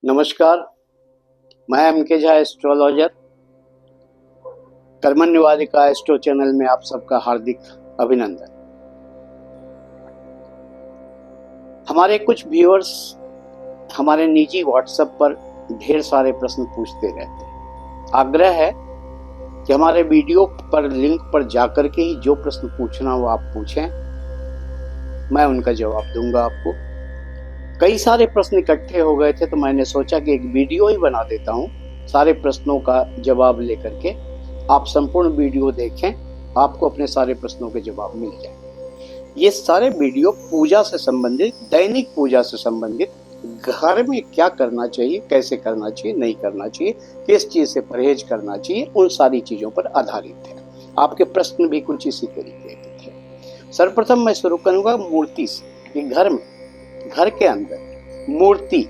नमस्कार, मैं M K. Jha astrologer Karmanyavadika astro channel में आप सबका हार्दिक अभिनंदन। हमारे कुछ व्यूअर्स हमारे निजी व्हाट्सएप पर ढेर सारे प्रश्न पूछते रहते हैं। आग्रह है कि हमारे वीडियो पर लिंक पर जाकर के ही जो प्रश्न पूछना वो आप पूछें, मैं उनका जवाब दूंगा आपको। कई सारे प्रश्न इकट्ठे हो गए थे तो मैंने सोचा कि एक वीडियो ही बना देता हूँ सारे प्रश्नों का जवाब लेकर के। आप संपूर्ण वीडियो देखें, आपको अपने सारे प्रश्नों के जवाब मिल जाए। ये सारे वीडियो पूजा से संबंधित, दैनिक पूजा से संबंधित, घर में क्या करना चाहिए, कैसे करना चाहिए, नहीं करना चाहिए, किस चीज से परहेज करना चाहिए, उन सारी चीजों पर आधारित है। आपके प्रश्न भी कुछ इसी तरीके के थे। सर्वप्रथम मैं शुरू करूंगा मूर्ति से कि घर के अंदर मूर्ति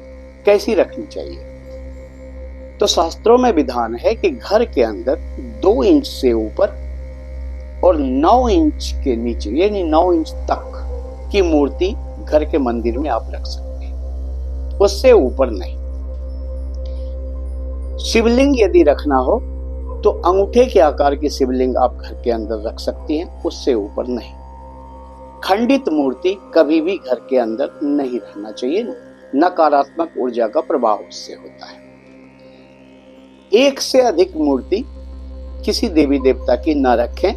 कैसी रखनी चाहिए। तो शास्त्रों में विधान है कि घर के अंदर 2 इंच से ऊपर और 9 इंच के नीचे, यानी 9 इंच तक की मूर्ति घर के मंदिर में आप रख सकते हैं, उससे ऊपर नहीं। शिवलिंग यदि रखना हो तो अंगूठे के आकार की शिवलिंग आप घर के अंदर रख सकती हैं, उससे ऊपर नहीं। खंडित मूर्ति कभी भी घर के अंदर नहीं रहना चाहिए, नकारात्मक ऊर्जा का प्रभाव उससे होता है। एक से अधिक मूर्ति किसी देवी देवता की न रखें।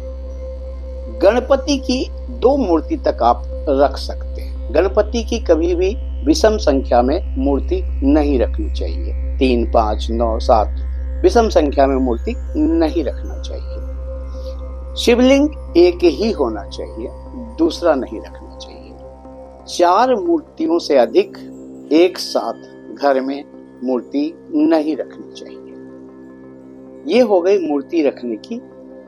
गणपति की 2 मूर्ति तक आप रख सकते हैं। गणपति की कभी भी विषम संख्या में मूर्ति नहीं रखनी चाहिए। 3, 5, 9, 7 विषम संख्या में मूर्ति नहीं रखना चाहिए। शिवलिंग एक ही होना चाहिए, दूसरा नहीं रखना चाहिए। 4 मूर्तियों से अधिक एक साथ घर में मूर्ति नहीं रखनी चाहिए। ये हो गई मूर्ति रखने की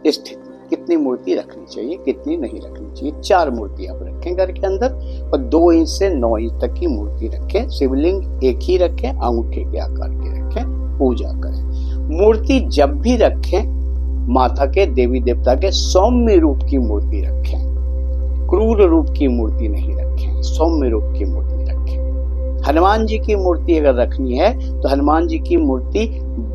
स्थिति। कितनी मूर्ति रखनी चाहिए, कितनी नहीं रखनी चाहिए। 4 मूर्ति आप रखें घर के अंदर और 2 इंच से 9 इंच तक की मूर्ति रखें। शिवलिंग एक ही रखें, अंगूठे के आकार के रखें, पूजा करें। मूर्ति जब भी रखें माता के, देवी देवता के सौम्य रूप की मूर्ति रखें, क्रूर रूप की मूर्ति नहीं रखें, सौम्य रूप की मूर्ति रखें। हनुमान जी की मूर्ति अगर रखनी है तो हनुमान जी की मूर्ति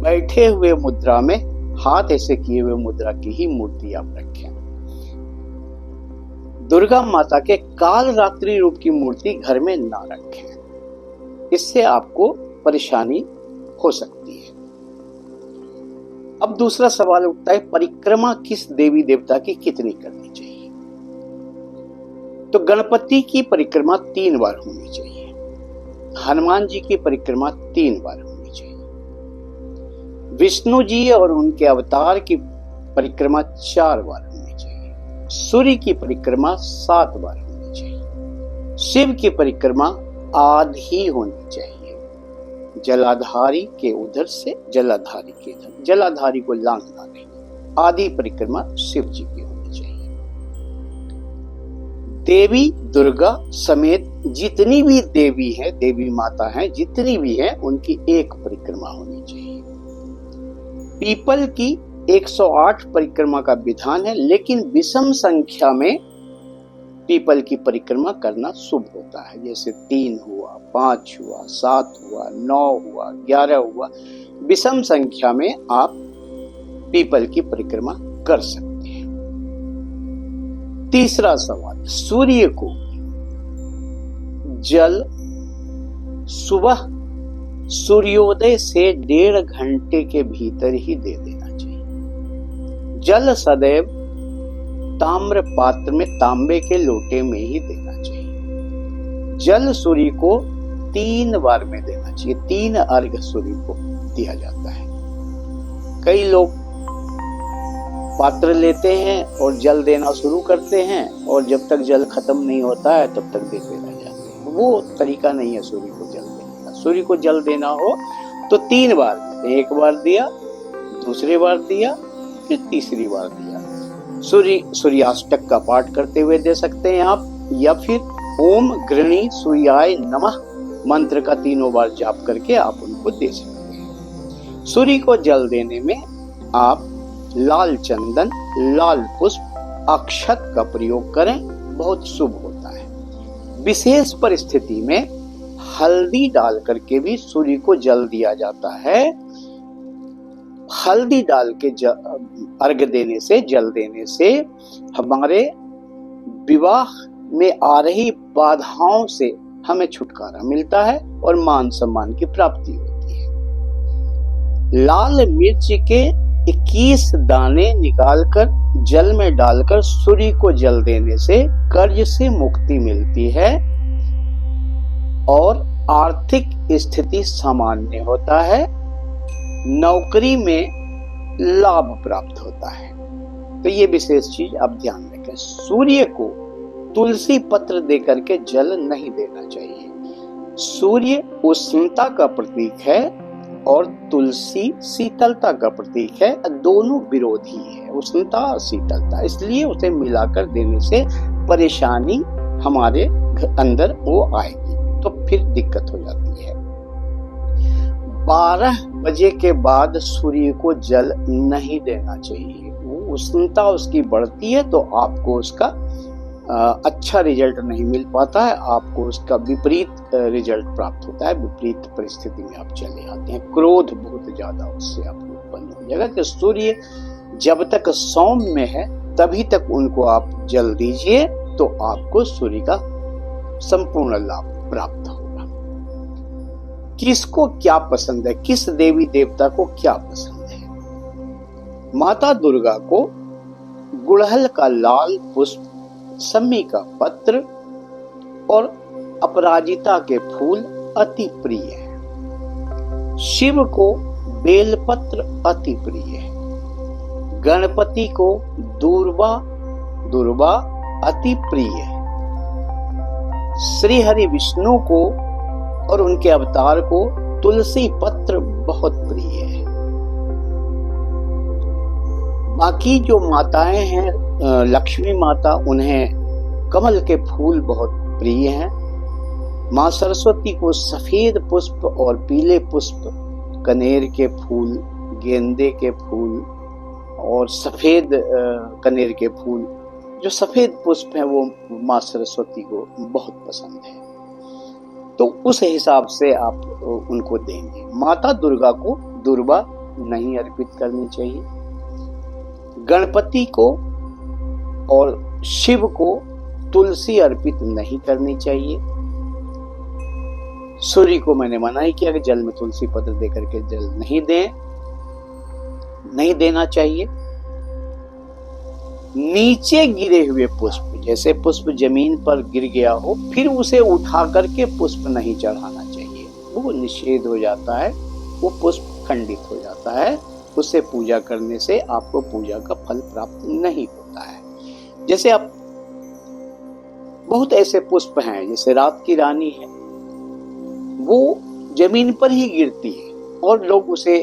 बैठे हुए मुद्रा में, हाथ ऐसे किए हुए मुद्रा की ही मूर्ति आप रखें। दुर्गा माता के काल रात्रि रूप की मूर्ति घर में ना रखें, इससे आपको परेशानी हो सकती है। अब दूसरा सवाल उठता है, परिक्रमा किस देवी देवता की कितनी करनी चाहिए। तो गणपति की परिक्रमा 3 बार होनी चाहिए। हनुमान जी की परिक्रमा 3 बार होनी चाहिए। विष्णु जी और उनके अवतार की परिक्रमा 4 बार होनी चाहिए। सूर्य की परिक्रमा 7 बार होनी चाहिए। शिव की परिक्रमा आधी होनी चाहिए। जलाधारी के उधर से जलाधारी के इधर, जलाधारी को लांघना नहीं। आधी परिक्रमा शिव जी की होनी चाहिए। देवी दुर्गा समेत जितनी भी देवी है, देवी माता हैं, जितनी भी है, उनकी एक परिक्रमा होनी चाहिए। पीपल की 108 परिक्रमा का विधान है, लेकिन विषम संख्या में पीपल की परिक्रमा करना शुभ होता है। जैसे 3 हुआ, 5 हुआ, 7 हुआ, 9 हुआ, 11 हुआ। विषम संख्या में आप पीपल की परिक्रमा कर सकते हैं। तीसरा सवाल, सूर्य को जल सुबह सूर्योदय से 1.5 घंटे के भीतर ही दे देना चाहिए। जल सदैव ताम्र पात्र में, तांबे के लोटे में ही देना चाहिए। जल सूर्य को 3 बार में देना चाहिए। 3 अर्घ सूर्य को दिया जाता है। कई लोग पात्र लेते हैं और जल देना शुरू करते हैं और जब तक जल खत्म नहीं होता है तब तक देते रह जाते हैं। वो तरीका नहीं है सूर्य को जल देने का। सूर्य को जल देना हो तो 3 बार, एक बार दिया, दूसरी बार दिया, फिर तीसरी बार दिया। सूर्याष्टक का पाठ करते हुए दे सकते हैं आप, या फिर ओम गृणी सूर्याय नमः मंत्र का 3 बार जाप करके आप उनको दे सकते हैं। सूर्य को जल देने में आप लाल चंदन, लाल पुष्प, अक्षत का प्रयोग करें, बहुत शुभ होता है। विशेष परिस्थिति में हल्दी डाल करके भी सूर्य को जल दिया जाता है। हल्दी डाल के अर्घ देने से, जल देने से हमारे विवाह में आ रही बाधाओं से हमें छुटकारा मिलता है और मान सम्मान की प्राप्ति होती है। लाल मिर्च के 21 दाने निकालकर जल में डालकर सूर्य को जल देने से कर्ज से मुक्ति मिलती है और आर्थिक स्थिति सामान्य होता है, नौकरी में लाभ प्राप्त होता है। तो ये विशेष चीज आप ध्यान रखें। सूर्य को तुलसी पत्र देकर के जल नहीं देना चाहिए। सूर्य उष्णता का प्रतीक है और तुलसी शीतलता का प्रतीक है। दोनों विरोधी है, उष्णता और शीतलता, इसलिए उसे मिलाकर देने से परेशानी हमारे अंदर वो आएगी, तो फिर दिक्कत हो जाती है। 12 बजे के बाद सूर्य को जल नहीं देना चाहिए। वो उष्णता उसकी बढ़ती है तो आपको उसका अच्छा रिजल्ट नहीं मिल पाता है, आपको उसका विपरीत रिजल्ट प्राप्त होता है, विपरीत परिस्थिति में आप चले आते हैं। क्रोध बहुत ज्यादा उससे आपको उत्पन्न हो जाएगा। कि सूर्य जब तक सौम्य में है तभी तक उनको आप जल दीजिए, तो आपको सूर्य का संपूर्ण लाभ प्राप्त होगा। किसको क्या पसंद है, किस देवी देवता को क्या पसंद है? माता दुर्गा को गुड़हल का लाल पुष्प, सम्मी का पत्र और अपराजिता के फूल अति प्रिय है। शिव को बेलपत्र अति प्रिय है। गणपति को दूर्वा अति प्रिय है। श्री हरि विष्णु को और उनके अवतार को तुलसी पत्र बहुत प्रिय है। बाकी जो माताएं हैं, लक्ष्मी माता, उन्हें कमल के फूल बहुत प्रिय हैं। माँ सरस्वती को सफेद पुष्प और पीले पुष्प, कनेर के फूल, गेंदे के फूल और सफेद कनेर के फूल, जो सफेद पुष्प हैं, वो माँ सरस्वती को बहुत पसंद है। तो उस हिसाब से आप उनको देंगे। माता दुर्गा को दूर्वा नहीं अर्पित करनी चाहिए। गणपति को और शिव को तुलसी अर्पित नहीं करनी चाहिए। सूर्य को मैंने मना ही किया कि जल में तुलसी पत्र देकर के जल नहीं देना चाहिए। नीचे गिरे हुए पुष्प, जैसे पुष्प जमीन पर गिर गया हो, फिर उसे उठा करके पुष्प नहीं चढ़ाना चाहिए, वो निषेध हो जाता है, वो पुष्प खंडित हो जाता है। उससे पूजा करने से आपको पूजा का फल प्राप्त नहीं होता है। जैसे आप बहुत ऐसे पुष्प हैं, जैसे रात की रानी है, वो जमीन पर ही गिरती है और लोग उसे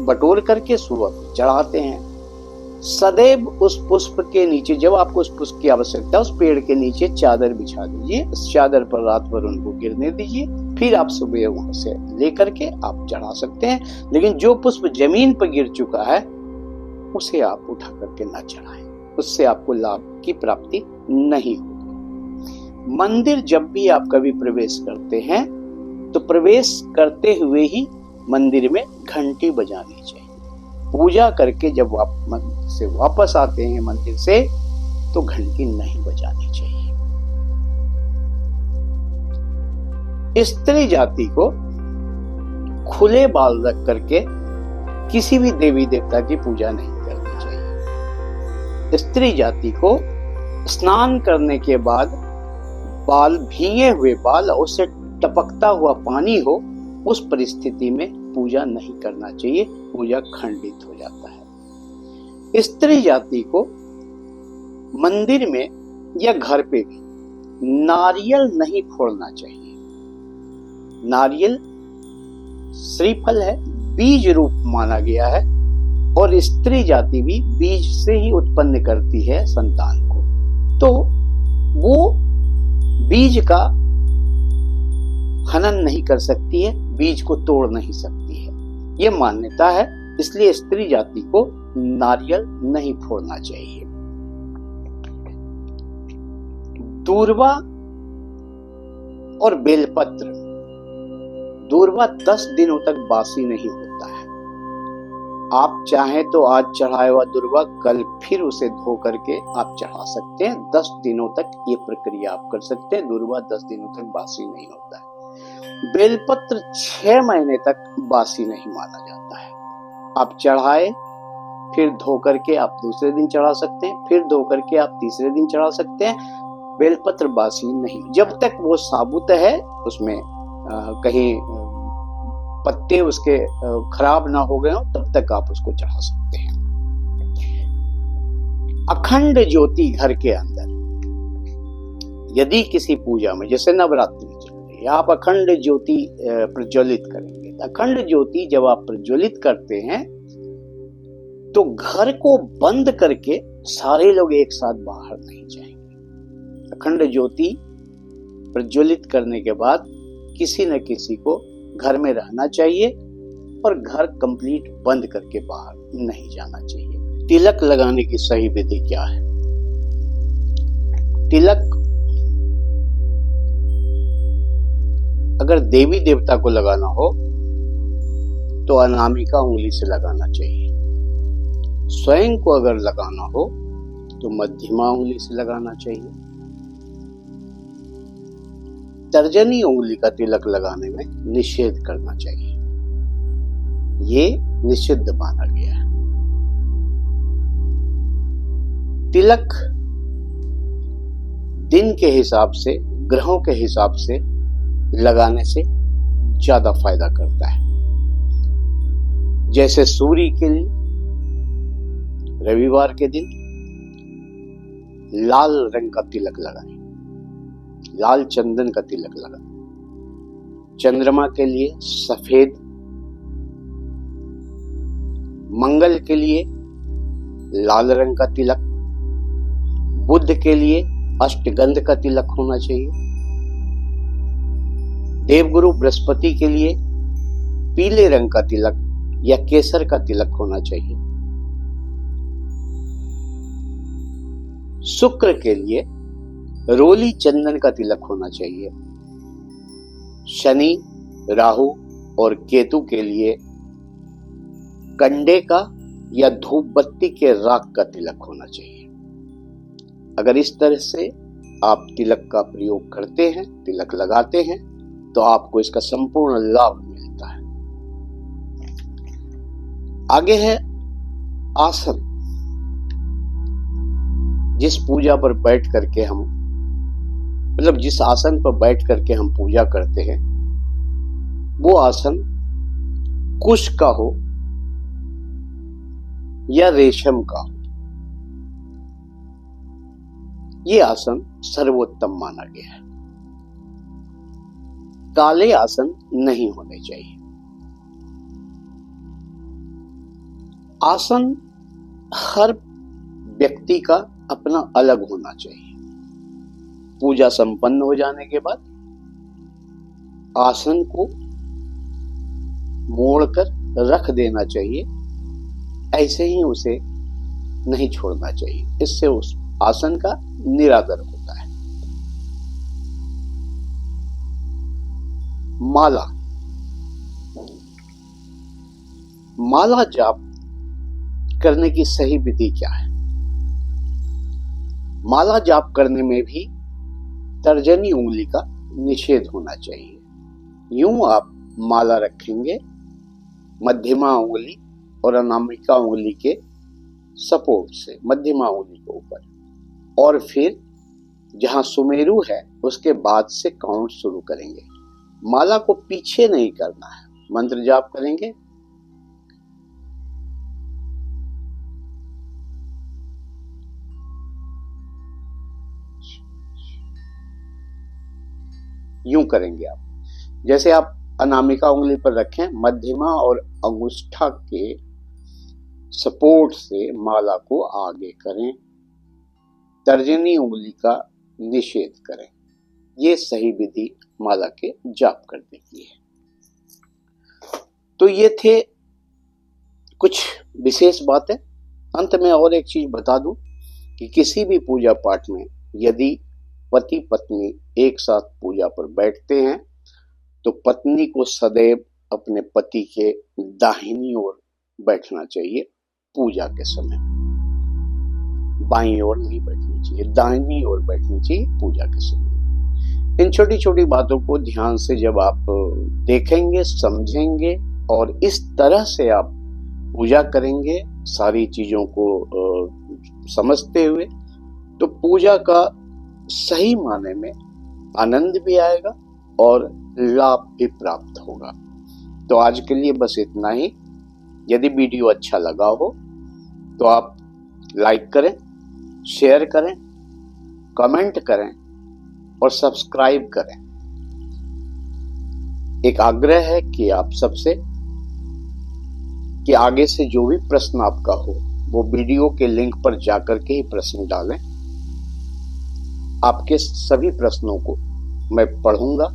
बटोर करके सुबह चढ़ाते हैं। सदैव उस पुष्प के नीचे, जब आपको उस पुष्प की आवश्यकता, उस पेड़ के नीचे चादर बिछा दीजिए, उस चादर पर रात भर उनको गिरने दीजिए, फिर आप सुबह वहां से लेकर के आप चढ़ा सकते हैं। लेकिन जो पुष्प जमीन पर गिर चुका है उसे आप उठा करके ना चढ़ाएं, उससे आपको लाभ की प्राप्ति नहीं होगी। मंदिर जब भी आप कभी प्रवेश करते हैं तो प्रवेश करते हुए ही मंदिर में घंटी बजानी चाहिए। पूजा करके जब आप मंदिर से वापस आते हैं मंदिर से, तो घंटी नहीं बजानी चाहिए। स्त्री जाति को खुले बाल रख करके किसी भी देवी देवता की पूजा नहीं करनी चाहिए। स्त्री जाति को स्नान करने के बाद बाल, भीगे हुए बाल, उससे टपकता हुआ पानी हो, उस परिस्थिति में पूजा नहीं करना चाहिए, पूजा खंडित हो जाता है। स्त्री जाति को मंदिर में या घर पे भी नारियल नहीं फोड़ना चाहिए। नारियल श्रीफल है, बीज रूप माना गया है, और स्त्री जाति भी बीज से ही उत्पन्न करती है संतान को, तो वो बीज का हनन नहीं कर सकती है, बीज को तोड़ नहीं सकती है, ये मान्यता है। इसलिए स्त्री जाति को नारियल नहीं फोड़ना चाहिए। दूर्वा और बेलपत्र, दूर्वा 10 दिनों तक बासी नहीं होता है। आप चाहें तो आज चढ़ाया हुआ दूर्वा कल फिर उसे धो करके आप चढ़ा सकते हैं। 10 दिनों तक ये प्रक्रिया आप कर सकते हैं। दूर्वा 10 दिनों तक बासी नहीं होता है। बेलपत्र 6 महीने तक बासी नहीं माना जाता है। आप चढ़ाए, फिर धो करके आप दूसरे दिन चढ़ा सकते हैं, फिर धो करके आप तीसरे दिन चढ़ा सकते हैं। बेलपत्र बासी नहीं, जब तक वो साबुत है, उसमें कहीं पत्ते उसके खराब ना हो गए हो, तब तक आप उसको चढ़ा सकते हैं। अखंड ज्योति घर के अंदर यदि किसी पूजा में, जैसे नवरात्रि चल रही है, आप अखंड ज्योति प्रज्वलित करेंगे। अखंड ज्योति जब आप प्रज्वलित करते हैं तो घर को बंद करके सारे लोग एक साथ बाहर नहीं जाएंगे। अखंड ज्योति प्रज्वलित करने के बाद किसी न किसी को घर में रहना चाहिए और घर कंप्लीट बंद करके बाहर नहीं जाना चाहिए। तिलक लगाने की सही विधि क्या है? तिलक अगर देवी देवता को लगाना हो तो अनामिका उंगली से लगाना चाहिए। स्वयं को अगर लगाना हो तो मध्यमा उंगली से लगाना चाहिए। तर्जनी उंगली का तिलक लगाने में निषेध करना चाहिए। ये निषिद्ध माना गया है। तिलक दिन के हिसाब से, ग्रहों के हिसाब से लगाने से ज्यादा फायदा करता है। जैसे सूर्य के लिए रविवार के दिन लाल रंग का तिलक लगाएं, लाल चंदन का तिलक लगाएं। चंद्रमा के लिए सफेद, मंगल के लिए लाल रंग का तिलक, बुध के लिए अष्टगंध का तिलक होना चाहिए। देवगुरु बृहस्पति के लिए पीले रंग का तिलक या केसर का तिलक होना चाहिए। शुक्र के लिए रोली चंदन का तिलक होना चाहिए। शनि, राहु और केतु के लिए कंडे का या धूप बत्ती के राख का तिलक होना चाहिए। अगर इस तरह से आप तिलक का प्रयोग करते हैं, तिलक लगाते हैं, तो आपको इसका संपूर्ण लाभ मिलता है। आगे है आसन। जिस पूजा पर बैठ करके हम, मतलब जिस आसन पर बैठ करके हम पूजा करते हैं, वो आसन कुश का हो या रेशम का हो, ये आसन सर्वोत्तम माना गया है। काले आसन नहीं होने चाहिए। आसन हर व्यक्ति का अपना अलग होना चाहिए। पूजा संपन्न हो जाने के बाद आसन को मोड़कर रख देना चाहिए, ऐसे ही उसे नहीं छोड़ना चाहिए। इससे उस आसन का निरादर होता है। माला, माला जाप करने की सही विधि क्या है? माला जाप करने में भी तर्जनी उंगली का निषेध होना चाहिए। यूं आप माला रखेंगे मध्यमा उंगली और अनामिका उंगली के सपोर्ट से, मध्यमा उंगली के ऊपर, और फिर जहां सुमेरु है उसके बाद से काउंट शुरू करेंगे। माला को पीछे नहीं करना है। मंत्र जाप करेंगे, यूं करेंगे आप, जैसे आप अनामिका उंगली पर रखें, मध्यमा और अंगुष्ठा के सपोर्ट से माला को आगे करें, तर्जनी उंगली का निषेध करें। ये सही विधि माला के जाप करने की है। तो ये थे कुछ विशेष बातें। अंत में और एक चीज बता दूं कि किसी भी पूजा पाठ में यदि पति पत्नी एक साथ पूजा पर बैठते हैं तो पत्नी को सदैव अपने पति के दाहिनी ओर बैठना चाहिए पूजा के समय में, बाईं ओर नहीं बैठनी चाहिए, दाहिनी ओर बैठनी चाहिए पूजा के समय। इन छोटी छोटी बातों को ध्यान से जब आप देखेंगे, समझेंगे और इस तरह से आप पूजा करेंगे सारी चीजों को समझते हुए, तो पूजा का सही माने में आनंद भी आएगा और लाभ भी प्राप्त होगा। तो आज के लिए बस इतना ही। यदि वीडियो अच्छा लगा हो तो आप लाइक करें, शेयर करें, कमेंट करें और सब्सक्राइब करें। एक आग्रह है कि आप सबसे कि आगे से जो भी प्रश्न आपका हो वो वीडियो के लिंक पर जाकर के ही प्रश्न डालें। आपके सभी प्रश्नों को मैं पढ़ूंगा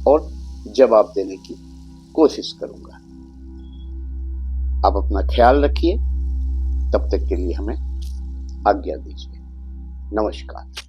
और जवाब देने की कोशिश करूंगा। आप अपना ख्याल रखिए। तब तक के लिए हमें आज्ञा दीजिए। नमस्कार।